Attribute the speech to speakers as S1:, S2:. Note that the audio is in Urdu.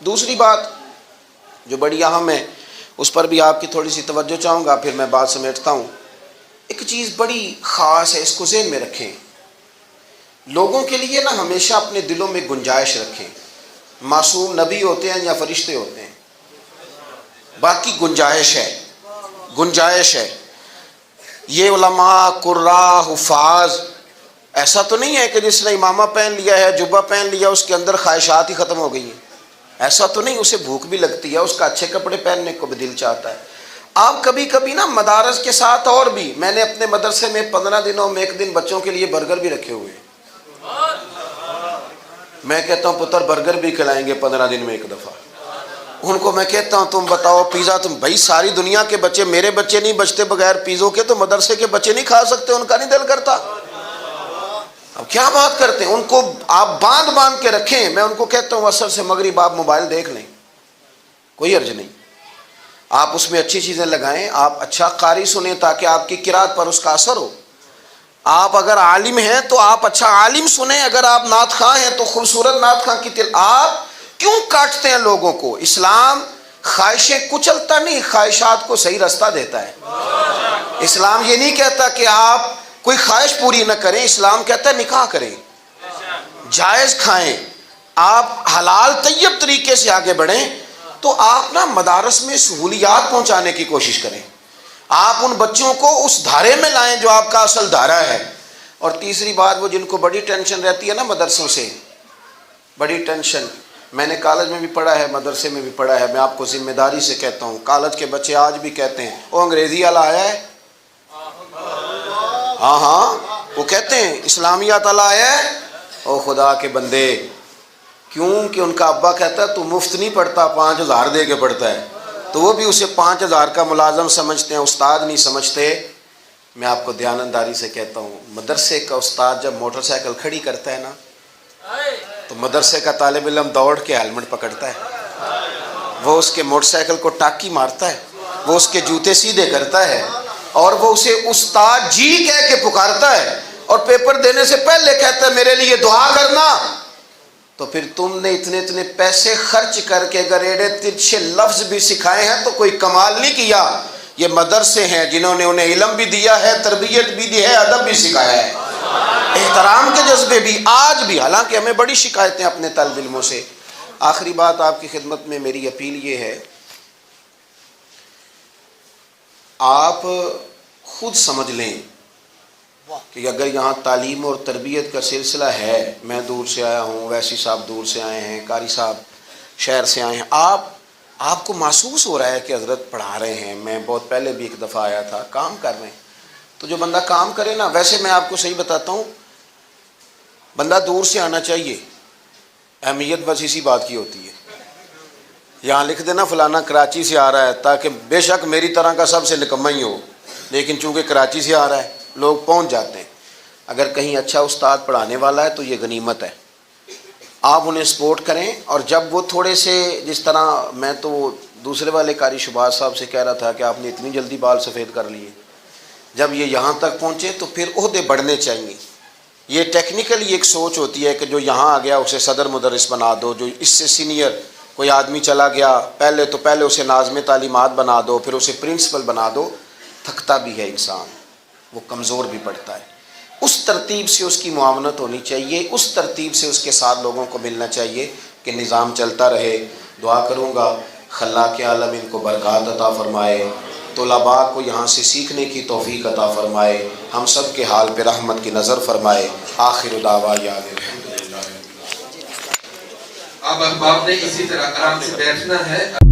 S1: دوسری بات جو بڑی اہم ہے، اس پر بھی آپ کی تھوڑی سی توجہ چاہوں گا، پھر میں بات سمیٹتا ہوں۔ ایک چیز بڑی خاص ہے، اس کو ذہن میں رکھیں۔ لوگوں کے لیے نا ہمیشہ اپنے دلوں میں گنجائش رکھیں، معصوم نبی ہوتے ہیں یا فرشتے ہوتے ہیں، باقی گنجائش ہے، گنجائش ہے۔ یہ علماء، قراء، حفاظ، ایسا تو نہیں ہے کہ جس نے امامہ پہن لیا ہے، جبہ پہن لیا، اس کے اندر خواہشات ہی ختم ہو گئی ہیں۔ ایسا تو نہیں، اسے بھوک بھی لگتی ہے، اس کا اچھے کپڑے پہننے کو بھی دل چاہتا ہے۔ آپ کبھی کبھی نا مدارس کے ساتھ، اور بھی میں نے اپنے مدرسے میں 15 دنوں میں ایک دن بچوں کے لیے برگر بھی رکھے ہوئے ہیں۔ میں کہتا ہوں پتر برگر بھی کھلائیں گے 15 دن میں ایک دفعہ۔ ان کو میں کہتا ہوں تم بتاؤ پیزا، تم بھائی ساری دنیا کے بچے، میرے بچے نہیں بچتے بغیر پیزوں کے، تو مدرسے کے بچے نہیں کھا سکتے؟ ان کا نہیں دل کرتا؟ اب کیا بات کرتے ہیں؟ ان کو آپ باندھ کے رکھیں۔ میں ان کو کہتا ہوں عصر سے مغرب آپ موبائل دیکھ لیں، کوئی حرج نہیں، آپ اس میں اچھی چیزیں لگائیں، آپ اچھا قاری سنیں تاکہ آپ کی قرات پر اس کا اثر ہو۔ آپ اگر عالم ہیں تو آپ اچھا عالم سنیں، اگر آپ نعت خواں ہیں تو خوبصورت نعت خواں کی آپ کیوں کاٹتے ہیں لوگوں کو؟ اسلام خواہشیں کچلتا نہیں، خواہشات کو صحیح رستہ دیتا ہے۔ اسلام یہ نہیں کہتا کہ آپ کوئی خواہش پوری نہ کریں، اسلام کہتا ہے نکاح کریں، جائز کھائیں، آپ حلال طیب طریقے سے آگے بڑھیں۔ تو آپ نا مدارس میں سہولیات پہنچانے کی کوشش کریں، آپ ان بچوں کو اس دھارے میں لائیں جو آپ کا اصل دھارا ہے۔ اور تیسری بات، وہ جن کو بڑی ٹینشن رہتی ہے نا مدرسوں سے، بڑی ٹینشن، میں نے کالج میں بھی پڑھا ہے، مدرسے میں بھی پڑھا ہے، میں آپ کو ذمہ داری سے کہتا ہوں، کالج کے بچے آج بھی کہتے ہیں وہ انگریزی والا آیا ہے، ہاں ہاں وہ کہتے ہیں اسلامیات والا آیا ہے۔ او خدا کے بندے، کیوں کہ ان کا ابا کہتا ہے تو مفت نہیں پڑھتا، 5000 دے کے پڑھتا ہے، تو وہ بھی اسے 5000 کا ملازم سمجھتے ہیں، استاد نہیں سمجھتے۔ میں آپ کو دیانتداری سے کہتا ہوں، مدرسے کا استاد جب موٹر سائیکل کھڑی کرتا ہے نا، تو مدرسے کا طالب علم دوڑ کے ہیلمٹ پکڑتا ہے، وہ اس کے موٹر سائیکل کو ٹاکی مارتا ہے، وہ اس کے جوتے سیدھے کرتا ہے، اور وہ اسے استاد جی کہہ کے پکارتا ہے، اور پیپر دینے سے پہلے کہتا ہے میرے لیے دعا کرنا۔ تو پھر تم نے اتنے پیسے خرچ کر کے اگر ایڑے ترچھے لفظ بھی سکھائے ہیں تو کوئی کمال نہیں کیا۔ یہ مدرسے ہیں جنہوں نے انہیں علم بھی دیا ہے، تربیت بھی دی ہے، ادب بھی سکھایا ہے، احترام کے جذبے بھی آج بھی، حالانکہ ہمیں بڑی شکایتیں اپنے طالب علموں سے۔ آخری بات آپ کی خدمت میں میری اپیل یہ ہے، آپ خود سمجھ لیں کہ اگر یہاں تعلیم اور تربیت کا سلسلہ ہے، میں دور سے آیا ہوں، ویسی صاحب دور سے آئے ہیں، قاری صاحب شہر سے آئے ہیں، آپ کو محسوس ہو رہا ہے کہ حضرت پڑھا رہے ہیں، میں بہت پہلے بھی ایک دفعہ آیا تھا، کام کر رہے ہیں، تو جو بندہ کام کرے نا، ویسے میں آپ کو صحیح بتاتا ہوں، بندہ دور سے آنا چاہیے، اہمیت بس اسی بات کی ہوتی ہے۔ یہاں لکھ دینا فلانا کراچی سے آ رہا ہے، تاکہ بے شک میری طرح کا سب سے نکما ہی ہو، لیکن چونکہ کراچی سے آ رہا ہے لوگ پہنچ جاتے ہیں۔ اگر کہیں اچھا استاد پڑھانے والا ہے تو یہ غنیمت ہے، آپ انہیں سپورٹ کریں۔ اور جب وہ تھوڑے سے، جس طرح میں تو دوسرے والے قاری شباز صاحب سے کہہ رہا تھا کہ آپ نے اتنی جلدی بال سفید کر لیے، جب یہ یہاں تک پہنچے تو پھر عہدے بڑھنے چاہیے۔ یہ ٹیکنیکلی ایک سوچ ہوتی ہے کہ جو یہاں آ گیا اسے صدر مدرس بنا دو، جو اس سے سینئر کوئی آدمی چلا گیا پہلے اسے ناظم تعلیمات بنا دو، پھر اسے پرنسپل بنا دو۔ تھکتا بھی ہے انسان، وہ کمزور بھی پڑتا ہے۔ اس ترتیب سے اس کی معاونت ہونی چاہیے، اس ترتیب سے اس کے ساتھ لوگوں کو ملنا چاہیے کہ نظام چلتا رہے۔ دعا کروں گا خلاق عالم ان کو برکات عطا فرمائے، طلباء کو یہاں سے سیکھنے کی توفیق عطا فرمائے، ہم سب کے حال پہ رحمت کی نظر فرمائے۔ آخر دعوانا الحمدللہ۔
S2: اب احباب نے اسی طرح آرام سے بیٹھنا ہے۔